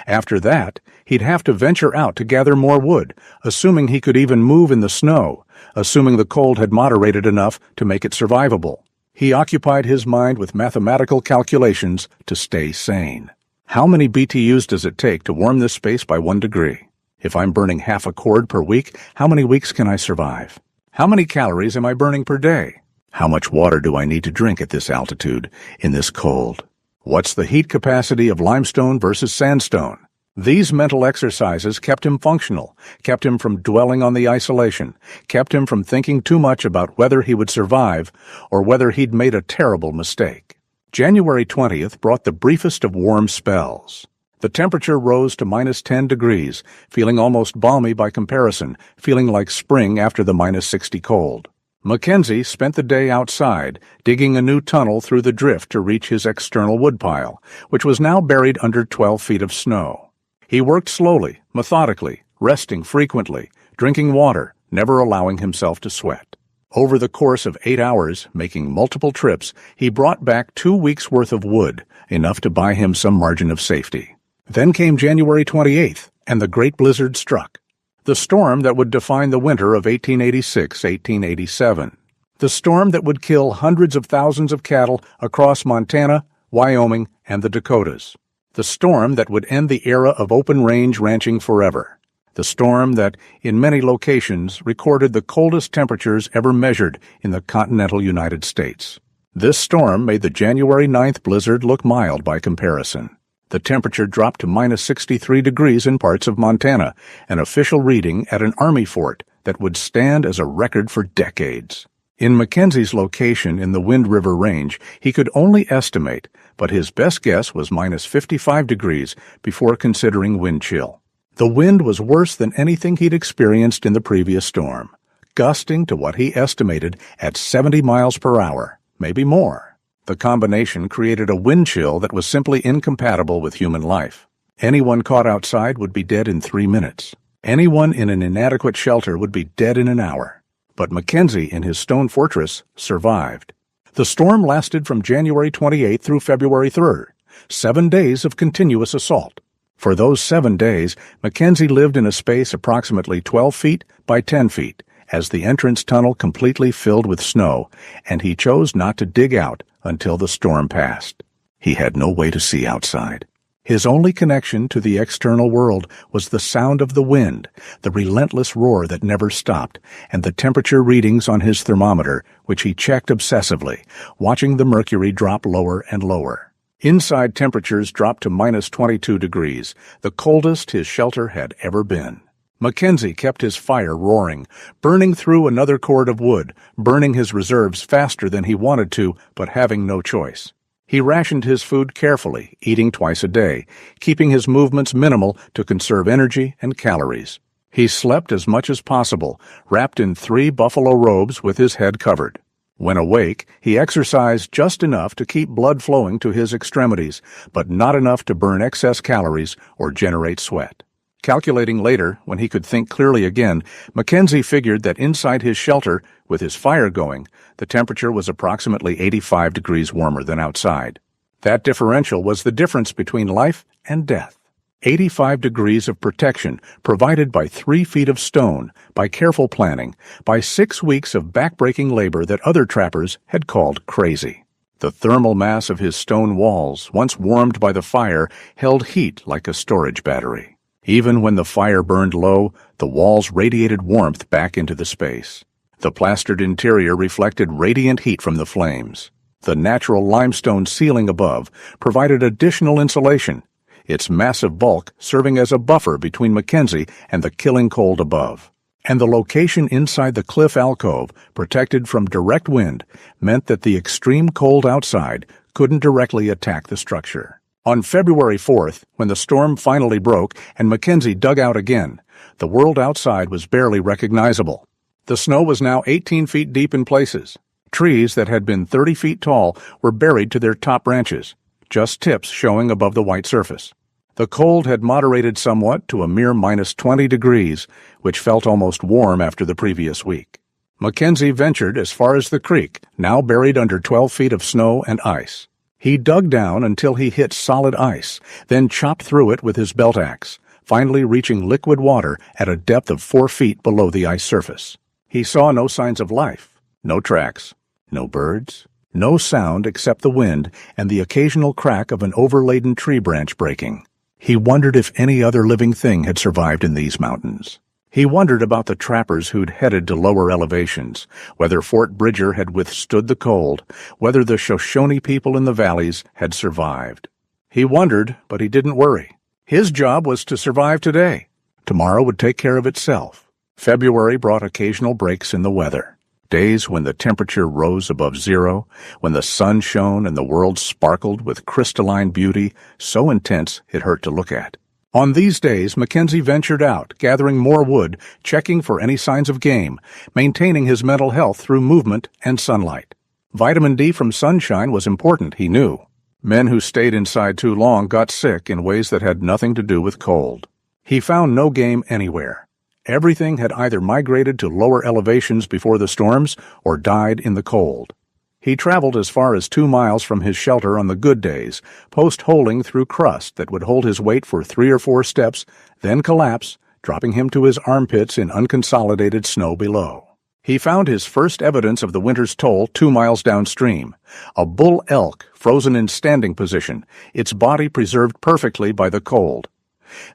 After that, he'd have to venture out to gather more wood, assuming he could even move in the snow, assuming the cold had moderated enough to make it survivable. He occupied his mind with mathematical calculations to stay sane. How many BTUs does it take to warm this space by 1 degree? If I'm burning half a cord per week, how many weeks can I survive? How many calories am I burning per day? How much water do I need to drink at this altitude, in this cold? What's the heat capacity of limestone versus sandstone? These mental exercises kept him functional, kept him from dwelling on the isolation, kept him from thinking too much about whether he would survive or whether he'd made a terrible mistake. January 20th brought the briefest of warm spells. The temperature rose to minus 10 degrees, feeling almost balmy by comparison, feeling like spring after the minus 60 cold. Mackenzie spent the day outside, digging a new tunnel through the drift to reach his external woodpile, which was now buried under 12 feet of snow. He worked slowly, methodically, resting frequently, drinking water, never allowing himself to sweat. Over the course of 8 hours, making multiple trips, he brought back 2 weeks' worth of wood, enough to buy him some margin of safety. Then came January 28th, and the great blizzard struck. The storm that would define the winter of 1886-1887. The storm that would kill hundreds of thousands of cattle across Montana, Wyoming, and the Dakotas. The storm that would end the era of open-range ranching forever. The storm that, in many locations, recorded the coldest temperatures ever measured in the continental United States. This storm made the January 9th blizzard look mild by comparison. The temperature dropped to minus 63 degrees in parts of Montana, an official reading at an army fort that would stand as a record for decades. In Mackenzie's location in the Wind River Range, he could only estimate, but his best guess was minus 55 degrees before considering wind chill. The wind was worse than anything he'd experienced in the previous storm, gusting to what he estimated at 70 miles per hour, maybe more. The combination created a wind chill that was simply incompatible with human life. Anyone caught outside would be dead in 3 minutes. Anyone in an inadequate shelter would be dead in an hour. But Mackenzie, in his stone fortress, survived. The storm lasted from January 28th through February 3rd. 7 days of continuous assault. For those 7 days, Mackenzie lived in a space approximately 12 feet by 10 feet, as the entrance tunnel completely filled with snow, and he chose not to dig out until the storm passed. He had no way to see outside. His only connection to the external world was the sound of the wind, the relentless roar that never stopped, and the temperature readings on his thermometer, which he checked obsessively, watching the mercury drop lower and lower. Inside temperatures dropped to minus 22 degrees, the coldest his shelter had ever been. Mackenzie kept his fire roaring, burning through another cord of wood, burning his reserves faster than he wanted to, but having no choice. He rationed his food carefully, eating twice a day, keeping his movements minimal to conserve energy and calories. He slept as much as possible, wrapped in 3 buffalo robes with his head covered. When awake, he exercised just enough to keep blood flowing to his extremities, but not enough to burn excess calories or generate sweat. Calculating later, when he could think clearly again, Mackenzie figured that inside his shelter, with his fire going, the temperature was approximately 85 degrees warmer than outside. That differential was the difference between life and death. 85 degrees of protection provided by 3 feet of stone, by careful planning, by 6 weeks of backbreaking labor that other trappers had called crazy. The thermal mass of his stone walls, once warmed by the fire, held heat like a storage battery. Even when the fire burned low, the walls radiated warmth back into the space. The plastered interior reflected radiant heat from the flames. The natural limestone ceiling above provided additional insulation, its massive bulk serving as a buffer between Mackenzie and the killing cold above. And the location inside the cliff alcove, protected from direct wind, meant that the extreme cold outside couldn't directly attack the structure. On February 4th, when the storm finally broke and Mackenzie dug out again, the world outside was barely recognizable. The snow was now 18 feet deep in places. Trees that had been 30 feet tall were buried to their top branches, just tips showing above the white surface. The cold had moderated somewhat to a mere minus 20 degrees, which felt almost warm after the previous week. Mackenzie ventured as far as the creek, now buried under 12 feet of snow and ice. He dug down until he hit solid ice, then chopped through it with his belt axe, finally reaching liquid water at a depth of 4 feet below the ice surface. He saw no signs of life, no tracks, no birds, no sound except the wind and the occasional crack of an overladen tree branch breaking. He wondered if any other living thing had survived in these mountains. He wondered about the trappers who'd headed to lower elevations, whether Fort Bridger had withstood the cold, whether the Shoshone people in the valleys had survived. He wondered, but he didn't worry. His job was to survive today. Tomorrow would take care of itself. February brought occasional breaks in the weather. Days when the temperature rose above zero, when the sun shone and the world sparkled with crystalline beauty so intense it hurt to look at. On these days, Mackenzie ventured out, gathering more wood, checking for any signs of game, maintaining his mental health through movement and sunlight. Vitamin D from sunshine was important, he knew. Men who stayed inside too long got sick in ways that had nothing to do with cold. He found no game anywhere. Everything had either migrated to lower elevations before the storms or died in the cold. He traveled as far as 2 miles from his shelter on the good days, post-holing through crust that would hold his weight for 3 or 4 steps, then collapse, dropping him to his armpits in unconsolidated snow below. He found his first evidence of the winter's toll 2 miles downstream, a bull elk frozen in standing position, its body preserved perfectly by the cold.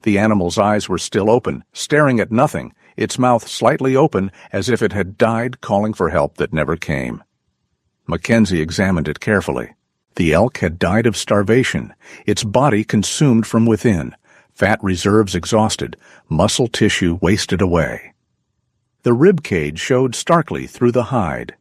The animal's eyes were still open, staring at nothing, its mouth slightly open as if it had died calling for help that never came. Mackenzie examined it carefully. The elk had died of starvation, its body consumed from within, fat reserves exhausted, muscle tissue wasted away. The rib cage showed starkly through the hide.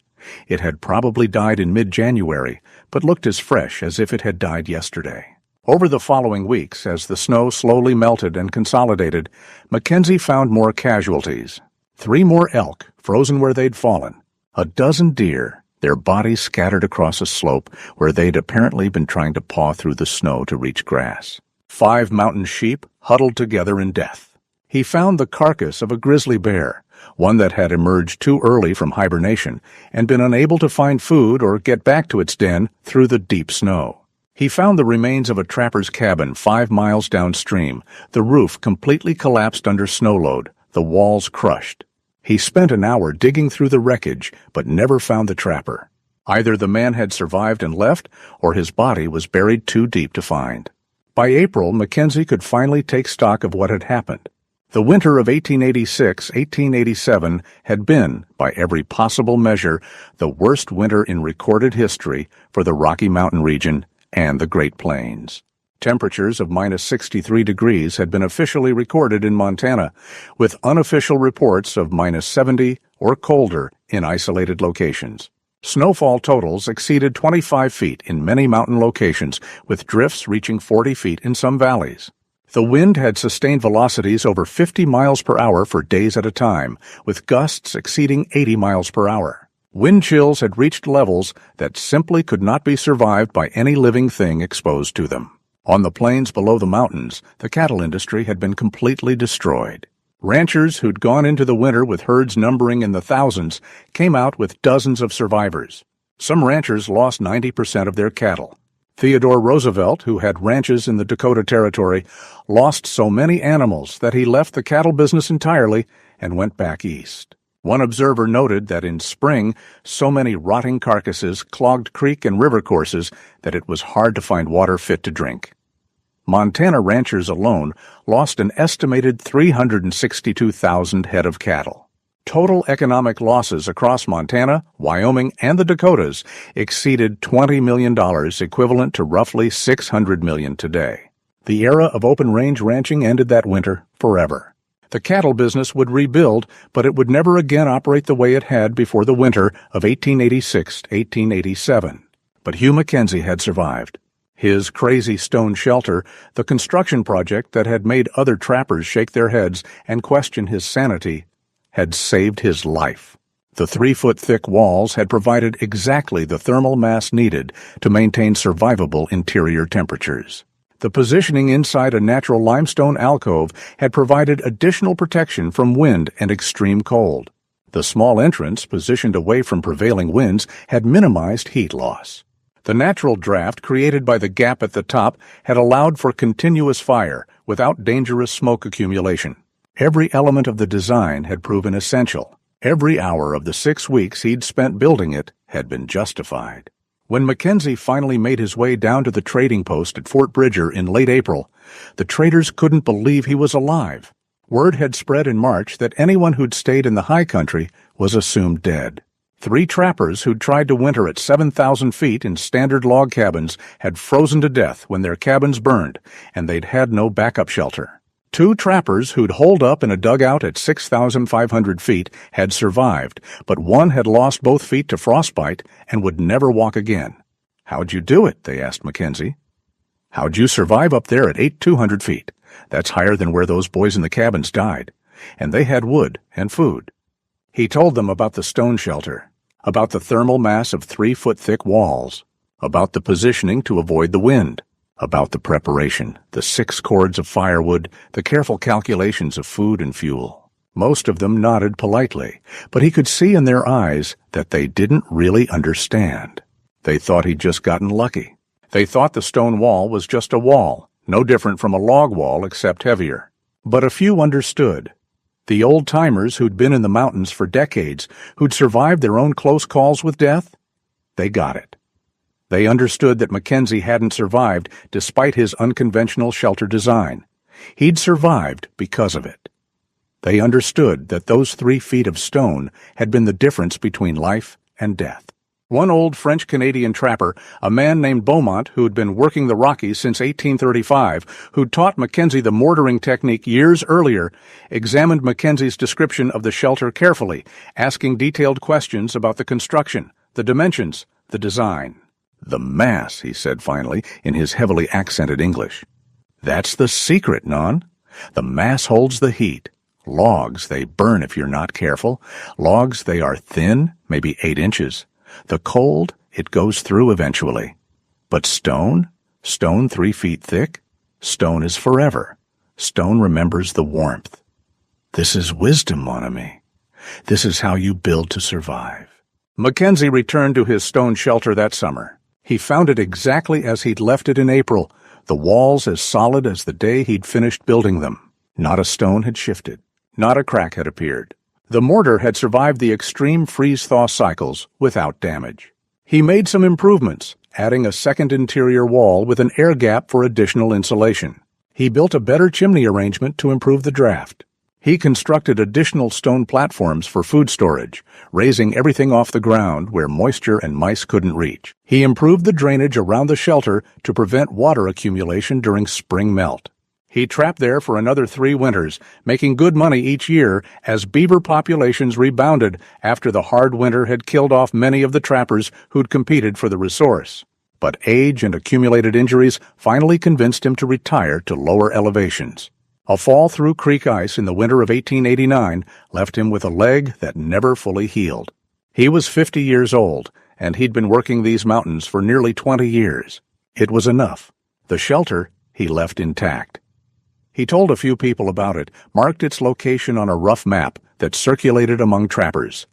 It had probably died in mid-January, but looked as fresh as if it had died yesterday. Over the following weeks, as the snow slowly melted and consolidated, Mackenzie found more casualties. 3 more elk, frozen where they'd fallen. A dozen deer, their bodies scattered across a slope where they'd apparently been trying to paw through the snow to reach grass. 5 mountain sheep huddled together in death. He found the carcass of a grizzly bear, one that had emerged too early from hibernation and been unable to find food or get back to its den through the deep snow. He found the remains of a trapper's cabin 5 miles downstream, the roof completely collapsed under snow load, the walls crushed. He spent an hour digging through the wreckage, but never found the trapper. Either the man had survived and left, or his body was buried too deep to find. By April, Mackenzie could finally take stock of what had happened. The winter of 1886-1887 had been, by every possible measure, the worst winter in recorded history for the Rocky Mountain region and the Great Plains. Temperatures of minus 63 degrees had been officially recorded in Montana, with unofficial reports of minus 70 or colder in isolated locations. Snowfall totals exceeded 25 feet in many mountain locations, with drifts reaching 40 feet in some valleys. The wind had sustained velocities over 50 miles per hour for days at a time, with gusts exceeding 80 miles per hour. Wind chills had reached levels that simply could not be survived by any living thing exposed to them. On the plains below the mountains, the cattle industry had been completely destroyed. Ranchers who'd gone into the winter with herds numbering in the thousands came out with dozens of survivors. Some ranchers lost 90% of their cattle. Theodore Roosevelt, who had ranches in the Dakota Territory, lost so many animals that he left the cattle business entirely and went back east. One observer noted that in spring, so many rotting carcasses clogged creek and river courses that it was hard to find water fit to drink. Montana ranchers alone lost an estimated 362,000 head of cattle. Total economic losses across Montana, Wyoming, and the Dakotas exceeded $20 million, equivalent to roughly $600 million today. The era of open-range ranching ended that winter forever. The cattle business would rebuild, but it would never again operate the way it had before the winter of 1886-1887. But Hugh Mackenzie had survived. His crazy stone shelter, the construction project that had made other trappers shake their heads and question his sanity, had saved his life. The 3-foot-thick walls had provided exactly the thermal mass needed to maintain survivable interior temperatures. The positioning inside a natural limestone alcove had provided additional protection from wind and extreme cold. The small entrance, positioned away from prevailing winds, had minimized heat loss. The natural draft created by the gap at the top had allowed for continuous fire without dangerous smoke accumulation. Every element of the design had proven essential. Every hour of the 6 weeks he'd spent building it had been justified. When Mackenzie finally made his way down to the trading post at Fort Bridger in late April, the traders couldn't believe he was alive. Word had spread in March that anyone who'd stayed in the high country was assumed dead. 3 trappers who'd tried to winter at 7,000 feet in standard log cabins had frozen to death when their cabins burned, and they'd had no backup shelter. 2 trappers who'd holed up in a dugout at 6,500 feet had survived, but one had lost both feet to frostbite and would never walk again. "How'd you do it?" they asked Mackenzie. "How'd you survive up there at 8,200 feet? That's higher than where those boys in the cabins died. And they had wood and food." He told them about the stone shelter, about the thermal mass of 3-foot-thick walls, about the positioning to avoid the wind, about the preparation, the 6 cords of firewood, the careful calculations of food and fuel. Most of them nodded politely, but he could see in their eyes that they didn't really understand. They thought he'd just gotten lucky. They thought the stone wall was just a wall, no different from a log wall except heavier. But a few understood. The old-timers who'd been in the mountains for decades, who'd survived their own close calls with death, they got it. They understood that Mackenzie hadn't survived despite his unconventional shelter design. He'd survived because of it. They understood that those 3 feet of stone had been the difference between life and death. One old French-Canadian trapper, a man named Beaumont, who'd been working the Rockies since 1835, who'd taught Mackenzie the mortaring technique years earlier, examined Mackenzie's description of the shelter carefully, asking detailed questions about the construction, the dimensions, the design. "The mass," he said finally, in his heavily accented English. "That's the secret, Non. The mass holds the heat. Logs, they burn if you're not careful. Logs, they are thin, maybe 8 inches. The cold, it goes through eventually. But stone? Stone 3 feet thick? Stone is forever. Stone remembers the warmth. This is wisdom, mon ami. This is how you build to survive." Mackenzie returned to his stone shelter that summer. He found it exactly as he'd left it in April, the walls as solid as the day he'd finished building them. Not a stone had shifted. Not a crack had appeared. The mortar had survived the extreme freeze-thaw cycles without damage. He made some improvements, adding a second interior wall with an air gap for additional insulation. He built a better chimney arrangement to improve the draft. He constructed additional stone platforms for food storage, raising everything off the ground where moisture and mice couldn't reach. He improved the drainage around the shelter to prevent water accumulation during spring melt. He trapped there for another 3 winters, making good money each year as beaver populations rebounded after the hard winter had killed off many of the trappers who'd competed for the resource. But age and accumulated injuries finally convinced him to retire to lower elevations. A fall through creek ice in the winter of 1889 left him with a leg that never fully healed. He was 50 years old, and he'd been working these mountains for nearly 20 years. It was enough. The shelter he left intact. He told a few people about it, marked its location on a rough map that circulated among trappers.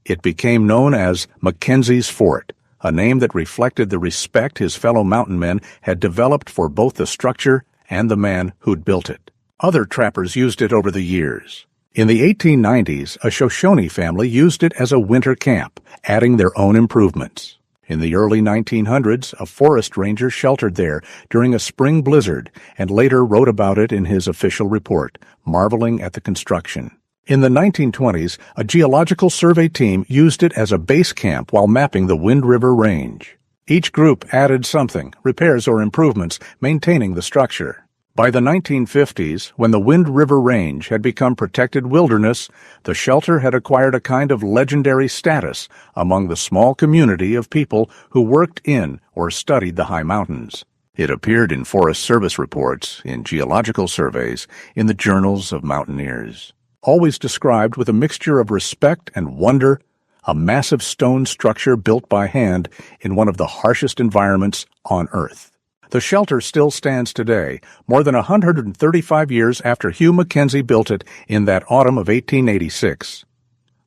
It became known as Mackenzie's Fort, a name that reflected the respect his fellow mountain men had developed for both the structure and the man who'd built it. Other trappers used it over the years. In the 1890s, a Shoshone family used it as a winter camp, adding their own improvements. In the early 1900s, a forest ranger sheltered there during a spring blizzard and later wrote about it in his official report, marveling at the construction. In the 1920s, a geological survey team used it as a base camp while mapping the Wind River Range. Each group added something, repairs or improvements, maintaining the structure. By the 1950s, when the Wind River Range had become protected wilderness, the shelter had acquired a kind of legendary status among the small community of people who worked in or studied the high mountains. It appeared in Forest Service reports, in geological surveys, in the journals of mountaineers. Always described with a mixture of respect and wonder, a massive stone structure built by hand in one of the harshest environments on Earth. The shelter still stands today, more than 135 years after Hugh Mackenzie built it in that autumn of 1886.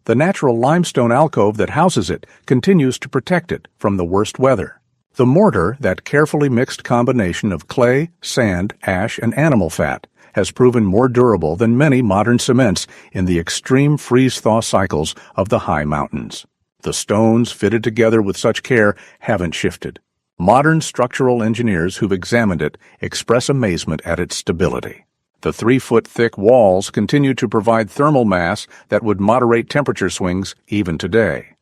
The natural limestone alcove that houses it continues to protect it from the worst weather. The mortar, that carefully mixed combination of clay, sand, ash, and animal fat, has proven more durable than many modern cements in the extreme freeze-thaw cycles of the high mountains. The stones, fitted together with such care, haven't shifted. Modern structural engineers who've examined it express amazement at its stability. The 3-foot-thick walls continue to provide thermal mass that would moderate temperature swings even today.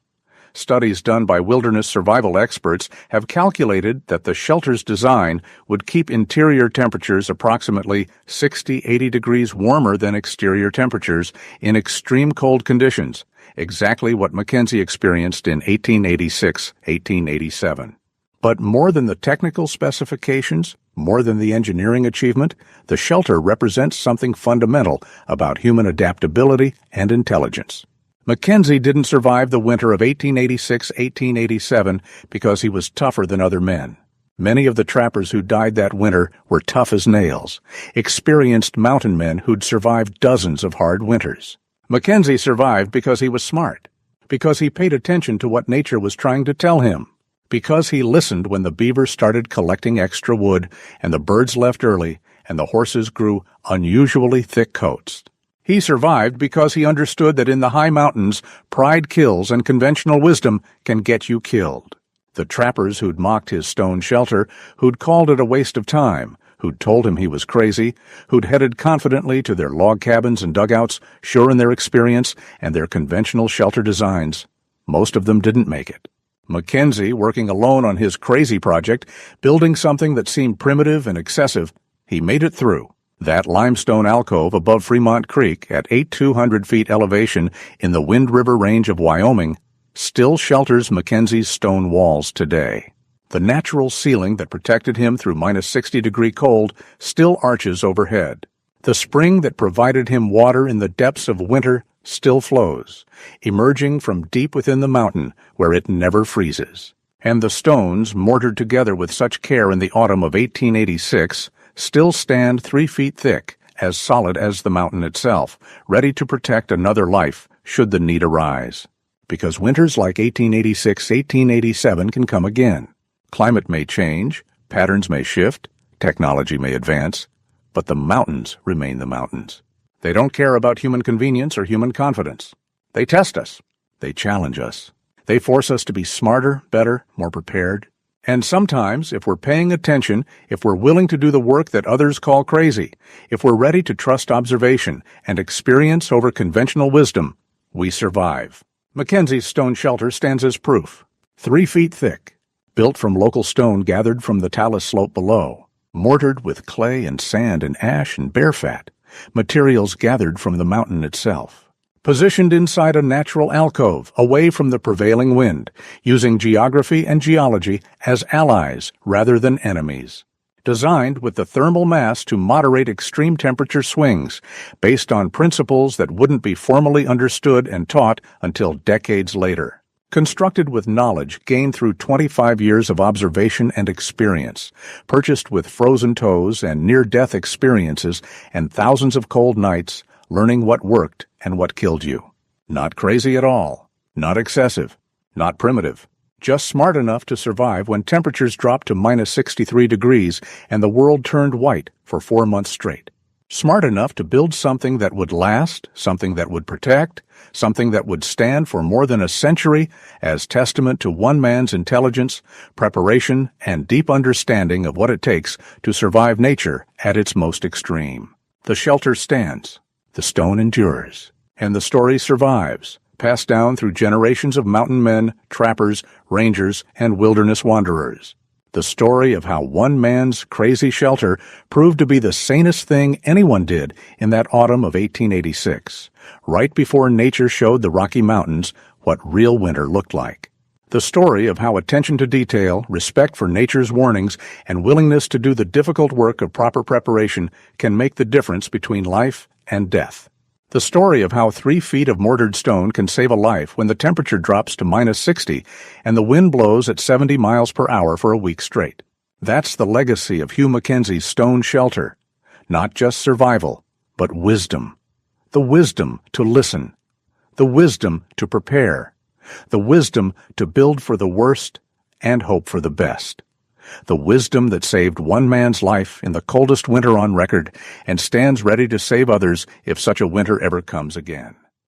Studies done by wilderness survival experts have calculated that the shelter's design would keep interior temperatures approximately 60-80 degrees warmer than exterior temperatures in extreme cold conditions, exactly what Mackenzie experienced in 1886-1887. But more than the technical specifications, more than the engineering achievement, the shelter represents something fundamental about human adaptability and intelligence. Mackenzie didn't survive the winter of 1886-1887 because he was tougher than other men. Many of the trappers who died that winter were tough as nails, experienced mountain men who'd survived dozens of hard winters. Mackenzie survived because he was smart, because he paid attention to what nature was trying to tell him, because he listened when the beavers started collecting extra wood and the birds left early and the horses grew unusually thick coats. He survived because he understood that in the high mountains, pride kills and conventional wisdom can get you killed. The trappers who'd mocked his stone shelter, who'd called it a waste of time, who'd told him he was crazy, who'd headed confidently to their log cabins and dugouts, sure in their experience and their conventional shelter designs, most of them didn't make it. Mackenzie, working alone on his crazy project, building something that seemed primitive and excessive, he made it through. That limestone alcove above Fremont Creek at 8,200 feet elevation in the Wind River Range of Wyoming still shelters Mackenzie's stone walls today. The natural ceiling that protected him through minus 60-degree cold still arches overhead. The spring that provided him water in the depths of winter still flows, emerging from deep within the mountain where it never freezes. And the stones, mortared together with such care in the autumn of 1886, still stand 3 feet thick, as solid as the mountain itself, ready to protect another life should the need arise. Because winters like 1886-1887 can come again. Climate may change, patterns may shift, technology may advance, but the mountains remain the mountains. They don't care about human convenience or human confidence. They test us. They challenge us. They force us to be smarter, better, more prepared. And sometimes, if we're paying attention, if we're willing to do the work that others call crazy, if we're ready to trust observation and experience over conventional wisdom, we survive. Mackenzie's stone shelter stands as proof. 3 feet thick, built from local stone gathered from the talus slope below, mortared with clay and sand and ash and bear fat, materials gathered from the mountain itself. Positioned inside a natural alcove, away from the prevailing wind, using geography and geology as allies rather than enemies. Designed with the thermal mass to moderate extreme temperature swings, based on principles that wouldn't be formally understood and taught until decades later. Constructed with knowledge gained through 25 years of observation and experience, purchased with frozen toes and near-death experiences and thousands of cold nights, learning what worked and what killed you. Not crazy at all. Not excessive. Not primitive. Just smart enough to survive when temperatures dropped to minus 63 degrees and the world turned white for 4 months straight. Smart enough to build something that would last, something that would protect, something that would stand for more than a century as testament to one man's intelligence, preparation, and deep understanding of what it takes to survive nature at its most extreme. The shelter stands. The stone endures, and the story survives, passed down through generations of mountain men, trappers, rangers, and wilderness wanderers. The story of how one man's crazy shelter proved to be the sanest thing anyone did in that autumn of 1886, right before nature showed the Rocky Mountains what real winter looked like. The story of how attention to detail, respect for nature's warnings, and willingness to do the difficult work of proper preparation can make the difference between life and death. The story of how 3 feet of mortared stone can save a life when the temperature drops to minus 60 and the wind blows at 70 miles per hour for a week straight. That's the legacy of Hugh Mackenzie's stone shelter. Not just survival, but wisdom. The wisdom to listen. The wisdom to prepare. The wisdom to build for the worst and hope for the best. The wisdom that saved one man's life in the coldest winter on record and stands ready to save others if such a winter ever comes again.